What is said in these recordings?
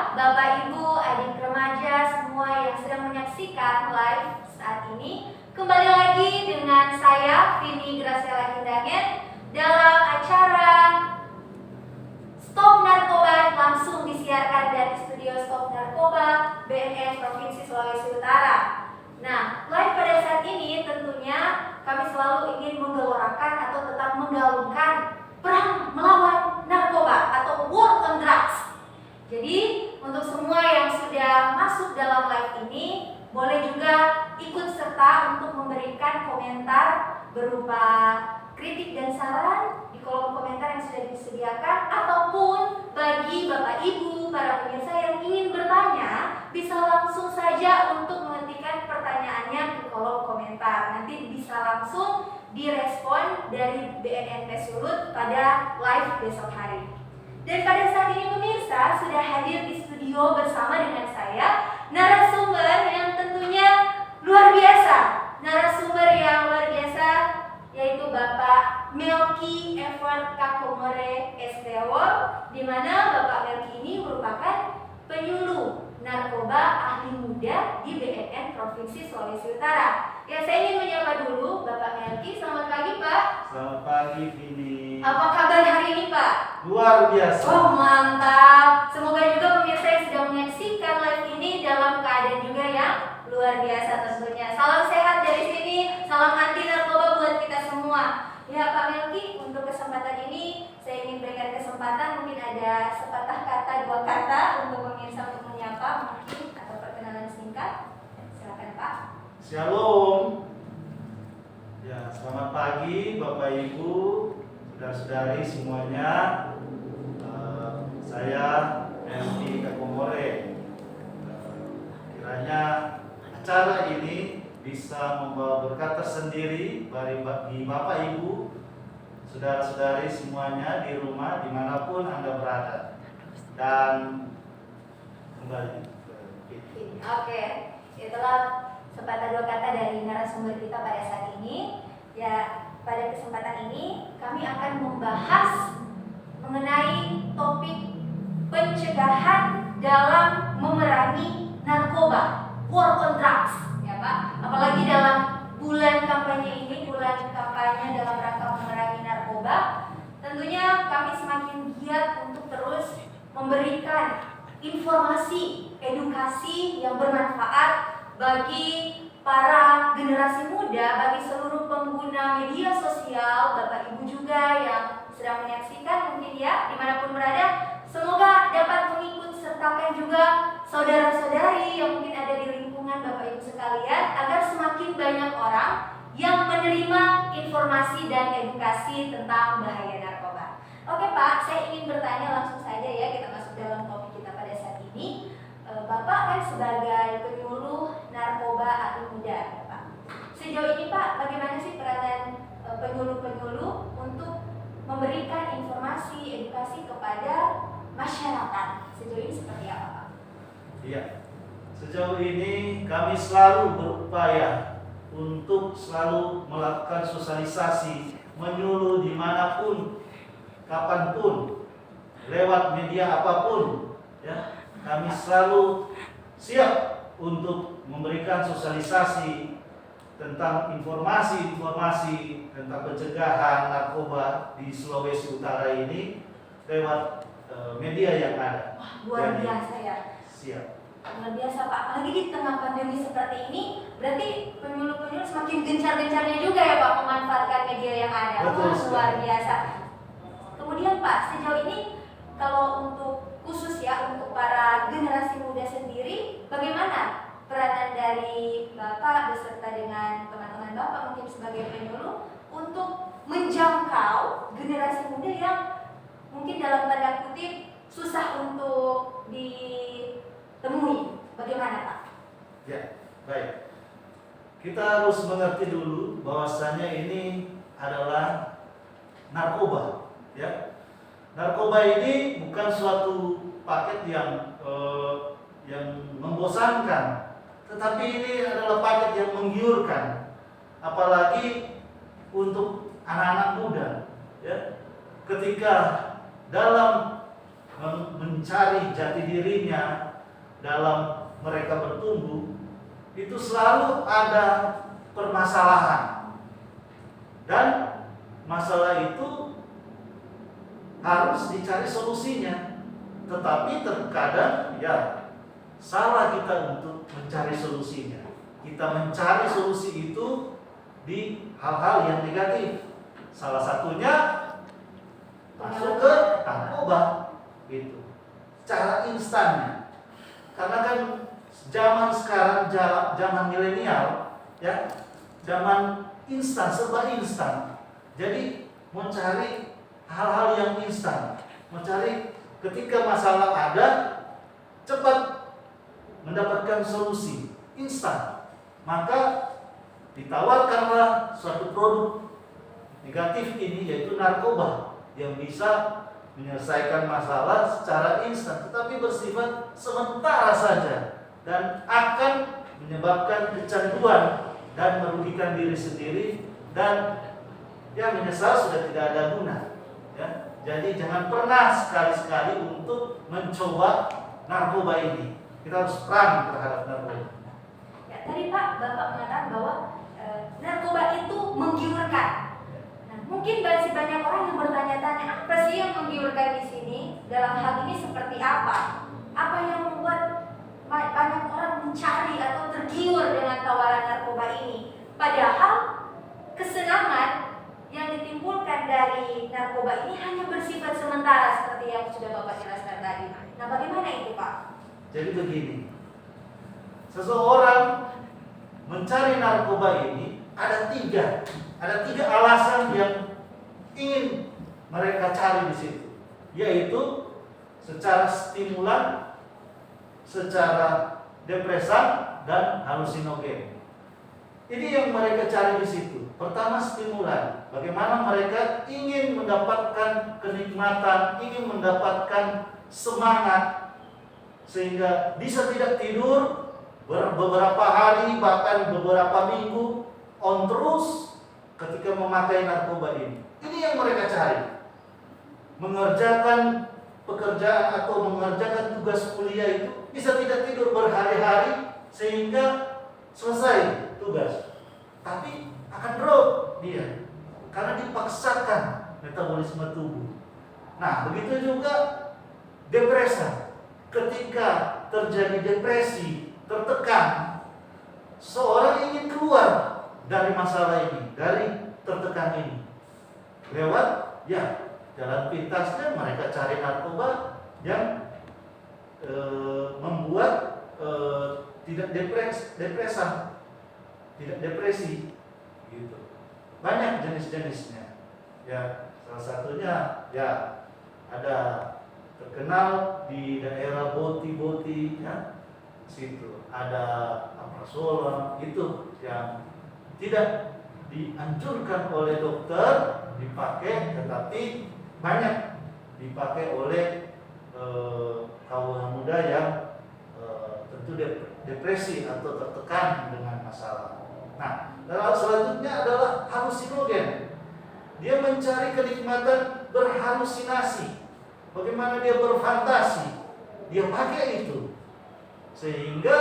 Bapak, Ibu, adik remaja semua yang sedang menyaksikan live saat ini. Kembali lagi dengan saya, Vini Graciela Hindangen, dalam acara Stop Narkoba, langsung disiarkan dari studio Stop Narkoba BNN Provinsi Sulawesi Utara. Nah, live pada saat ini tentunya kami selalu ingin menggelorakan atau tetap menggaungkan perang melawan narkoba atau war on drugs. Jadi untuk semua yang sudah masuk dalam live ini, boleh juga ikut serta untuk memberikan komentar berupa kritik dan saran di kolom komentar yang sudah disediakan, ataupun bagi Bapak Ibu, para pemirsa yang ingin bertanya, bisa langsung saja untuk mengetikkan pertanyaannya ke kolom komentar. Nanti bisa langsung direspon dari BNN Pesulut pada live besok hari. Dan pada saat ini pemirsa sudah hadir di studio bersama dengan saya narasumber yang tentunya luar biasa. Narasumber yang luar biasa yaitu Bapak Melky Effort Kakomore STO, di mana Bapak Melky ini merupakan penyuluh narkoba ahli muda di BNN Provinsi Sulawesi Utara. Ya, saya ingin menyapa dulu Bapak Melky. Selamat pagi, Pak. Selamat pagi, Vini. Apa kabar hari ini, Pak? Luar biasa. Oh, mantap. Semoga juga pemirsa yang sedang menyaksikan live ini dalam keadaan juga yang luar biasa tentunya. Salam sehat dari sini, salam anti narkoba buat kita semua. Ya, Pak Melky, untuk kesempatan ini saya ingin berikan kesempatan, mungkin ada sepatah kata, dua kata untuk pemirsa untuk menyapa mungkin, atau perkenalan singkat. Silakan, Pak. Shalom. Ya, selamat pagi Bapak Ibu, saudara-saudari semuanya. Saya Melky Kakomore. Kiranya acara ini bisa membawa berkat tersendiri bagi Bapak Ibu, saudara-saudari semuanya di rumah dimanapun Anda berada. Dan kembali Oke, itulah sepatah dua kata dari narasumber kita pada saat ini. Ya, pada kesempatan ini kami akan membahas mengenai topik pencegahan dalam memerangi narkoba, war on drugs, ya Pak. Apalagi dalam bulan kampanye ini, bulan kampanye dalam rangka memerangi narkoba, tentunya kami semakin giat untuk terus memberikan informasi, edukasi yang bermanfaat bagi para generasi muda, bagi seluruh pengguna media sosial, Bapak Ibu juga yang sedang menyaksikan mungkin ya, dimanapun berada. Semoga dapat mengikut sertakan juga saudara-saudari yang mungkin ada di lingkungan Bapak Ibu sekalian, agar semakin banyak orang yang menerima informasi dan edukasi tentang bahaya narkoba. Oke Pak, saya ingin bertanya langsung saja ya, kita masuk dalam topik kita pada saat ini. Bapak kan sebagai penyuluh narkoba ahli muda ya Pak. Sejauh ini Pak, bagaimana sih peranan penyuluh-penyuluh untuk memberikan informasi, edukasi kepada masyarakat? Sejauh ini seperti apa Pak? Iya, sejauh ini kami selalu berupaya untuk selalu melakukan sosialisasi, menyuluh dimanapun, kapanpun, lewat media apapun, ya. Kami selalu siap untuk memberikan sosialisasi tentang informasi-informasi tentang pencegahan narkoba di Sulawesi Utara ini lewat media yang ada. Wah, luar biasa ya. Siap. Luar biasa Pak, apalagi di tengah pandemi seperti ini, berarti penyuluh-penyuluh semakin gencar-gencarnya juga ya Pak memanfaatkan media yang ada. Betul, Wah, luar biasa. Kemudian Pak, sejauh ini kalau untuk khusus ya untuk para generasi muda sendiri, bagaimana peranan dari Bapak beserta dengan teman-teman Bapak mungkin sebagai penyuluh untuk menjangkau generasi muda yang mungkin dalam tanda kutip susah untuk ditemui? Bagaimana Pak? Ya, baik. Kita harus mengerti dulu bahwasanya ini adalah narkoba, ya. Narkoba ini bukan suatu paket yang membosankan, tetapi ini adalah paket yang menggiurkan, apalagi untuk anak-anak muda, ya. Ketika dalam mencari jati dirinya dalam mereka bertumbuh, itu selalu ada permasalahan. Dan masalah itu harus dicari solusinya. Tetapi terkadang ya salah kita untuk mencari solusinya. Kita mencari solusi itu di hal-hal yang negatif. Salah satunya masuk ke narkoba gitu. Cara instannya. Karena kan zaman sekarang zaman milenial ya, zaman instan, serba instan. Jadi mencari hal-hal yang instan, mencari ketika masalah ada cepat mendapatkan solusi instan, maka ditawarkanlah suatu produk negatif ini, yaitu narkoba, yang bisa menyelesaikan masalah secara instan, tetapi bersifat sementara saja dan akan menyebabkan kecanduan dan merugikan diri sendiri, dan ya menyesal sudah tidak ada guna ya. Jadi jangan pernah sekali-sekali untuk mencoba narkoba ini. Kita harus perang terhadap narkoba. Ya, tadi Pak Bapak mengatakan bahwa narkoba itu menggiurkan. Nah, mungkin masih banyak orang yang bertanya-tanya, apa sih yang menggiurkan di sini? Dalam hal ini seperti apa? Apa yang membuat banyak orang mencari atau tergiur dengan tawaran narkoba ini? Padahal kesenangan yang ditimbulkan dari narkoba ini hanya bersifat sementara seperti yang sudah Bapak jelaskan tadi. Nah, bagaimana itu Pak? Jadi begini, seseorang mencari narkoba ini ada tiga alasan yang ingin mereka cari di situ, yaitu secara stimulan, secara depresan, dan halusinogen. Ini yang mereka cari di situ. Pertama, stimulan. Bagaimana mereka ingin mendapatkan kenikmatan, ingin mendapatkan semangat, sehingga bisa tidak tidur beberapa hari, bahkan beberapa minggu on terus ketika memakai narkoba ini. Ini yang mereka cari. Mengerjakan pekerjaan atau mengerjakan tugas kuliah itu bisa tidak tidur berhari-hari sehingga selesai tugas, tapi akan drop dia karena dipaksakan metabolisme tubuh. Nah, begitu juga depresi. Ketika terjadi depresi, tertekan, seorang ingin keluar dari masalah ini, dari tertekan ini, lewat ya jalan pintasnya mereka cari narkoba yang membuat tidak depresi gitu. Banyak jenis-jenisnya ya. Salah satunya ya ada terkenal di daerah Boti ya, situ ada aprazolam, itu yang tidak dianjurkan oleh dokter dipakai, tetapi banyak dipakai oleh kaum muda yang tentu depresi atau tertekan dengan masalah. Nah, hal selanjutnya adalah halusinogen. Dia mencari kenikmatan berhalusinasi. Bagaimana dia berfantasi, dia pakai itu, sehingga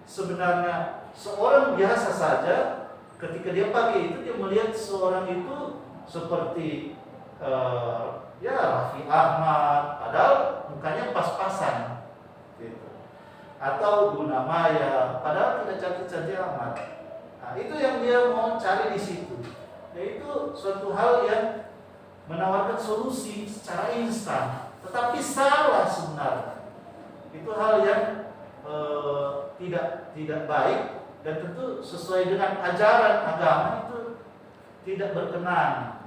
sebenarnya seorang biasa saja ketika dia pakai itu, dia melihat seorang itu seperti ya Raffi Ahmad, padahal mukanya pas-pasan gitu. Atau Luna Maya, padahal tidak cantik-cantik amat. Nah, itu yang dia mau cari di situ, yaitu suatu hal yang menawarkan solusi secara instan, tetapi salah sebenarnya. Itu hal yang tidak baik, dan tentu sesuai dengan ajaran agama itu tidak berkenan.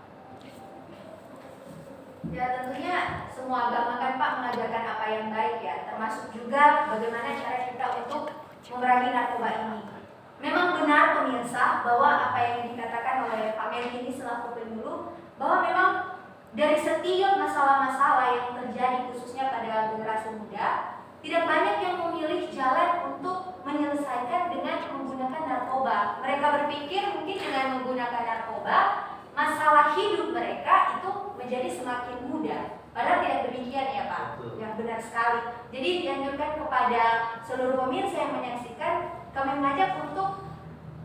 Ya, tentunya semua agama kan Pak mengajarkan apa yang baik ya, termasuk juga bagaimana cara kita untuk memerangi narkoba ini. Memang benar pemirsa bahwa apa yang dikatakan oleh Pak Melki ini selaku penyuluh, bahwa memang dari setiap masalah-masalah yang terjadi khususnya pada generasi muda, tidak banyak yang memilih jalan untuk menyelesaikan dengan menggunakan narkoba. Mereka berpikir mungkin dengan menggunakan narkoba, masalah hidup mereka itu menjadi semakin mudah. Padahal tidak demikian ya Pak. Ya, benar sekali. Jadi dianjurkan kepada seluruh pemirsa yang menyaksikan, kami mengajak untuk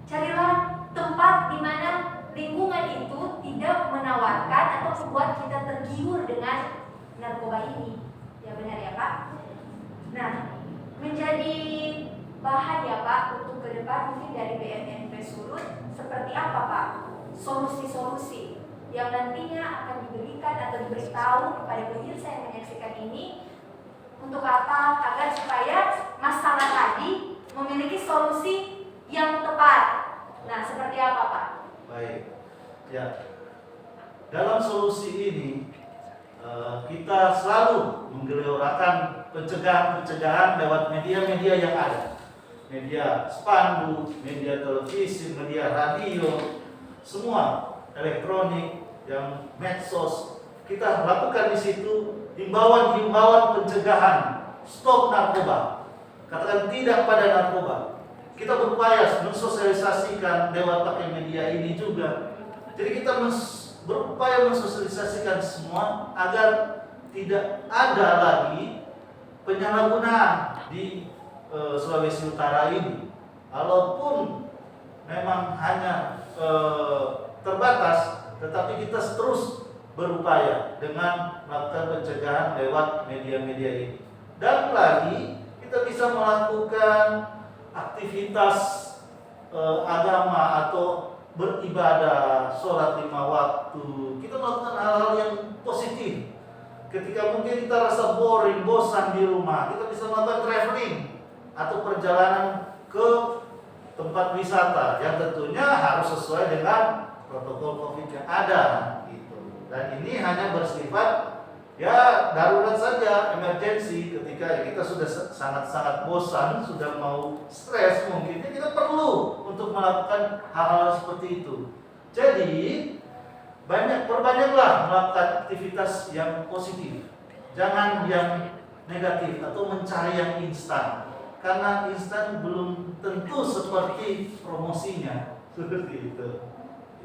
carilah tempat di mana lingkungan itu tidak menawarkan atau membuat kita tergiur dengan narkoba ini. Ya, benar ya Pak. Nah, menjadi bahan ya Pak untuk ke depan mungkin dari BNNP Sulut seperti apa Pak? Solusi-solusi yang nantinya akan diberikan atau diberitahu kepada pemirsa yang menyaksikan ini untuk apa? Agar supaya masalah tadi memiliki solusi yang tepat. Nah, seperti apa Pak? Baik, ya. Dalam solusi ini kita selalu menggeliorakan pencegahan lewat media-media yang ada, media spanduk, media televisi, media radio, semua elektronik, yang medsos. Kita lakukan di situ himbauan-himbauan pencegahan stop narkoba, katakan tidak pada narkoba. Kita berupaya mensosialisasikan lewat pakai media ini juga. Jadi kita berupaya mensosialisasikan semua agar tidak ada lagi penyalahgunaan di Sulawesi Utara ini. Walaupun memang hanya terbatas, tetapi kita terus berupaya dengan melakukan pencegahan lewat media-media ini. Dan lagi kita bisa melakukan aktivitas agama atau beribadah, sholat 5 waktu. Kita melakukan hal-hal yang positif. Ketika mungkin kita rasa boring, bosan di rumah, kita bisa melakukan traveling atau perjalanan ke tempat wisata yang tentunya harus sesuai dengan protokol COVID yang ada gitu. Dan ini hanya bersifat ya darurat saja, emergensi, ketika kita sudah sangat-sangat bosan, sudah mau stres mungkin kita perlu untuk melakukan hal-hal seperti itu. Jadi perbanyaklah melakukan aktivitas yang positif, jangan yang negatif atau mencari yang instan, karena instan belum tentu seperti promosinya seperti itu.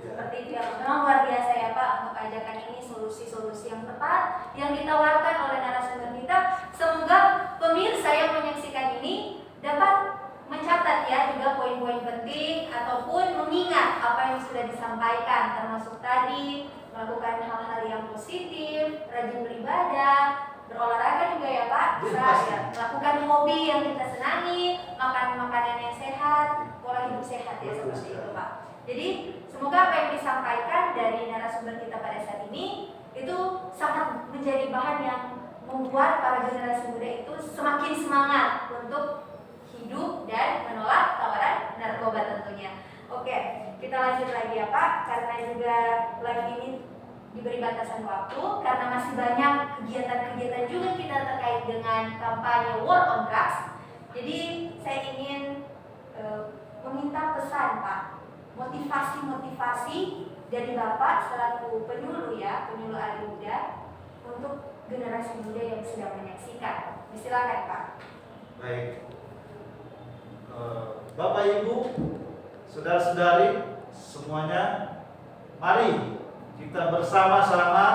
Seperti itu ya, memang luar biasa ya Pak untuk ajakan ini, solusi-solusi yang tepat yang ditawarkan oleh narasumber kita. Semoga pemirsa yang menyaksikan ini dapat mencatat ya juga poin-poin penting ataupun mengingat apa yang sudah disampaikan, termasuk tadi melakukan hal-hal yang positif, rajin beribadah, berolahraga juga ya Pak, bisa ya, melakukan hobi yang kita senangi, makan makanan yang sehat, pola hidup sehat ya seperti itu Pak. Jadi semoga apa yang disampaikan dari narasumber kita pada saat ini itu sangat menjadi bahan yang membuat para generasi muda itu semakin semangat untuk hidup dan menolak tawaran narkoba tentunya. Oke, kita lanjut lagi ya Pak, karena juga lagi ini diberi batasan waktu, karena masih banyak kegiatan-kegiatan juga kita terkait dengan kampanye War on Drugs. Jadi saya ingin meminta pesan Pak, motivasi-motivasi dari Bapak selaku penyuluh ahli muda untuk generasi muda yang sedang menyaksikan. Silakan Pak. Baik, Bapak Ibu, saudara-saudari semuanya, mari kita bersama-sama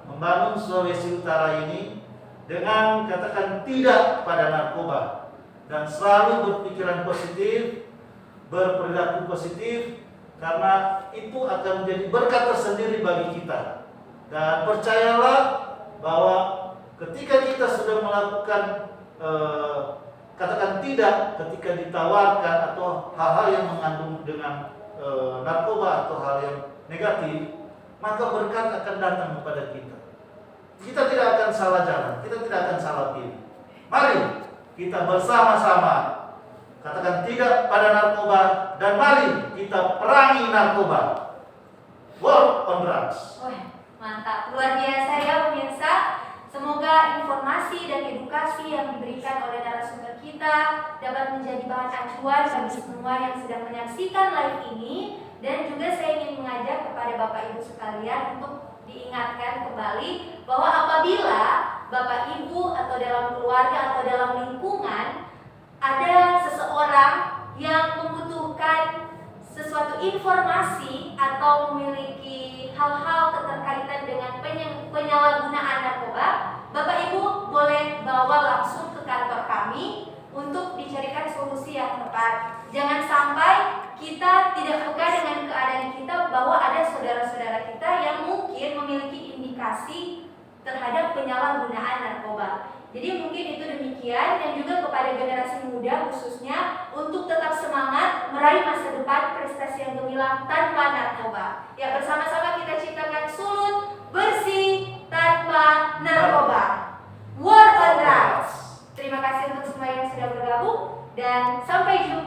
membangun Sulawesi Utara ini dengan katakan tidak pada narkoba dan selalu berpikiran positif, berperilaku positif, karena itu akan menjadi berkat tersendiri bagi kita. Dan percayalah bahwa ketika kita sudah melakukan katakan tidak ketika ditawarkan atau hal-hal yang mengandung dengan narkoba atau hal yang negatif, maka berkat akan datang kepada kita. Kita tidak akan salah jalan, kita tidak akan salah pilih. Mari kita bersama-sama katakan tidak pada narkoba, dan mari kita perangi narkoba. War on Drugs. Mantap, luar biasa ya pemirsa. Semoga informasi dan edukasi yang diberikan oleh narasumber kita dapat menjadi bahan acuan bagi semua yang sedang menyaksikan live ini. Dan juga saya ingin mengajak kepada Bapak Ibu sekalian untuk diingatkan kembali bahwa apabila Bapak Ibu atau dalam keluarga atau dalam lingkungan ada seseorang yang membutuhkan sesuatu informasi atau memiliki hal-hal keterkaitan dengan penyalahgunaan narkoba, Bapak Ibu boleh edukasi terhadap penyalahgunaan narkoba. Jadi mungkin itu demikian, dan juga kepada generasi muda khususnya untuk tetap semangat meraih masa depan prestasi yang gemilang tanpa narkoba. Ya, bersama-sama kita ciptakan Sulut bersih tanpa narkoba. War on drugs. Terima kasih untuk semua yang sudah bergabung dan sampai jumpa